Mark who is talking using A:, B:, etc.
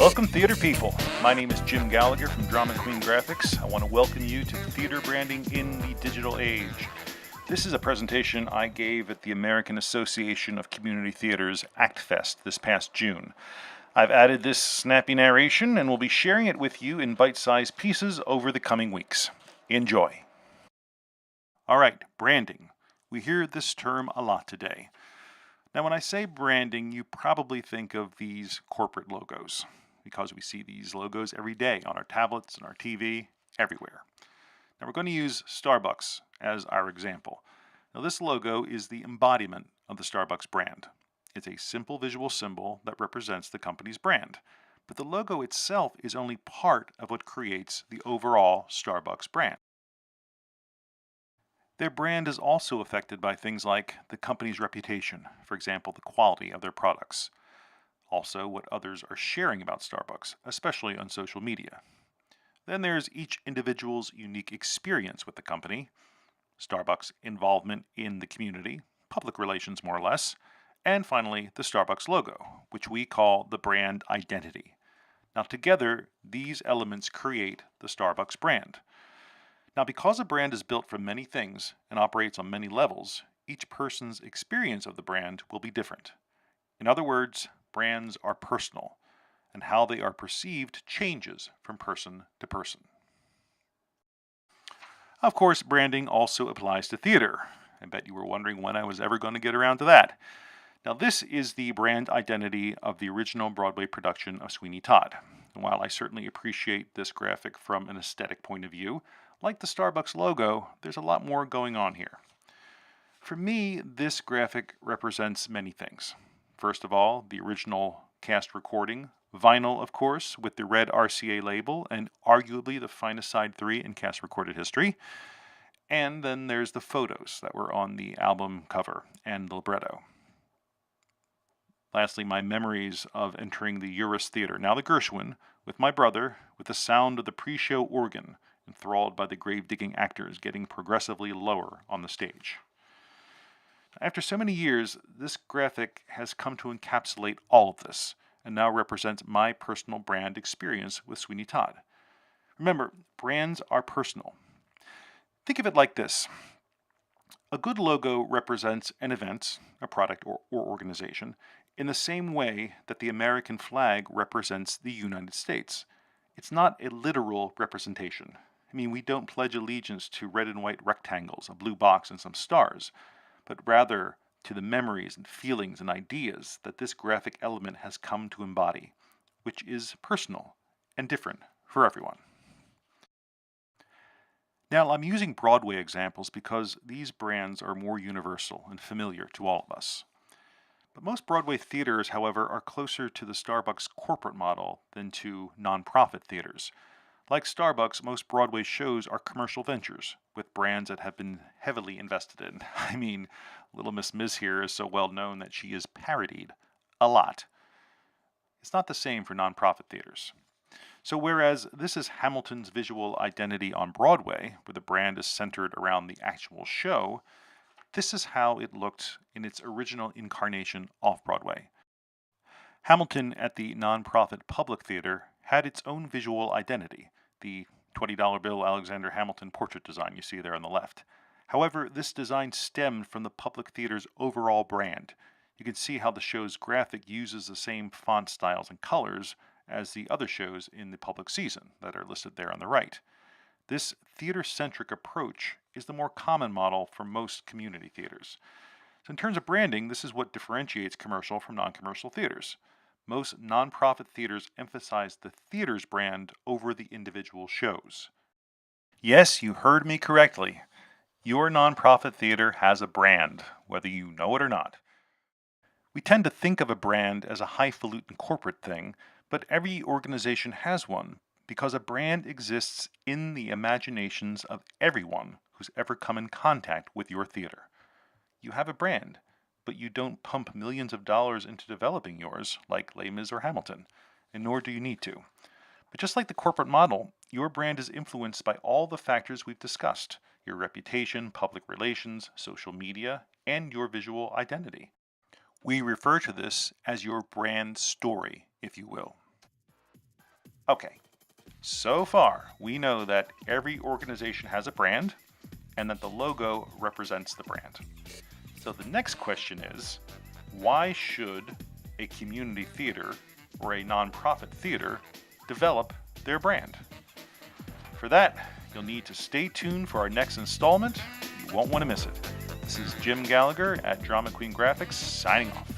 A: Welcome, theater people. My name is Jim Gallagher from Drama Queen Graphics. I want to welcome you to Theater Branding in the Digital Age. This is a presentation I gave at the American Association of Community Theaters ActFest this past June. I've added this snappy narration and will be sharing it with you in bite-sized pieces over the coming weeks. Enjoy. All right, branding. We hear this term a lot today. Now, when I say branding, you probably think of these corporate logos, because we see these logos every day on our tablets and our TV, everywhere. Now, we're going to use Starbucks as our example. Now, this logo is the embodiment of the Starbucks brand. It's a simple visual symbol that represents the company's brand, but the logo itself is only part of what creates the overall Starbucks brand. Their brand is also affected by things like the company's reputation, for example, the quality of their products. Also, what others are sharing about Starbucks, especially on social media. Then there's each individual's unique experience with the company, Starbucks' involvement in the community, public relations more or less, and finally, the Starbucks logo, which we call the brand identity. Now, together, these elements create the Starbucks brand. Now, because a brand is built from many things and operates on many levels, each person's experience of the brand will be different. In other words, brands are personal, and how they are perceived changes from person to person. Of course, branding also applies to theater. I bet you were wondering when I was ever going to get around to that. Now, this is the brand identity of the original Broadway production of Sweeney Todd. And while I certainly appreciate this graphic from an aesthetic point of view, like the Starbucks logo, there's a lot more going on here. For me, this graphic represents many things. First of all, the original cast recording, vinyl, of course, with the red RCA label and arguably the finest side 3 in cast recorded history. And then there's the photos that were on the album cover and the libretto. Lastly, my memories of entering the Uris Theater, now the Gershwin, with my brother, with the sound of the pre-show organ, enthralled by the grave-digging actors getting progressively lower on the stage. After so many years, this graphic has come to encapsulate all of this, and now represents my personal brand experience with Sweeney Todd. Remember, brands are personal. Think of it like this. A good logo represents an event, a product, or organization, in the same way that the American flag represents the United States. It's not a literal representation. I mean, we don't pledge allegiance to red and white rectangles, a blue box, and some stars, but rather to the memories and feelings and ideas that this graphic element has come to embody, which is personal and different for everyone. Now, I'm using Broadway examples because these brands are more universal and familiar to all of us. But most Broadway theaters, however, are closer to the Starbucks corporate model than to nonprofit theaters. Like Starbucks, most Broadway shows are commercial ventures with brands that have been heavily invested in. I mean, Little Miss Miss here is so well known that she is parodied a lot. It's not the same for nonprofit theaters. So whereas this is Hamilton's visual identity on Broadway, where the brand is centered around the actual show, this is how it looked in its original incarnation off-Broadway. Hamilton at the nonprofit Public Theater had its own visual identity, the $20 bill Alexander Hamilton portrait design you see there on the left. However, this design stemmed from the Public Theater's overall brand. You can see how the show's graphic uses the same font styles and colors as the other shows in the public season that are listed there on the right. This theater-centric approach is the more common model for most community theaters. So in terms of branding, this is what differentiates commercial from non-commercial theaters. Most nonprofit theaters emphasize the theater's brand over the individual shows. Yes, you heard me correctly. Your nonprofit theater has a brand, whether you know it or not. We tend to think of a brand as a highfalutin corporate thing, but every organization has one because a brand exists in the imaginations of everyone who's ever come in contact with your theater. You have a brand, but you don't pump millions of dollars into developing yours like Les Mis or Hamilton, and nor do you need to. But just like the corporate model, your brand is influenced by all the factors we've discussed: your reputation, public relations, social media, and your visual identity. We refer to this as your brand story, if you will. Okay, so far we know that every organization has a brand and that the logo represents the brand. So the next question is, why should a community theater or a nonprofit theater develop their brand? For that, you'll need to stay tuned for our next installment. You won't want to miss it. This is Jim Gallagher at Drama Queen Graphics signing off.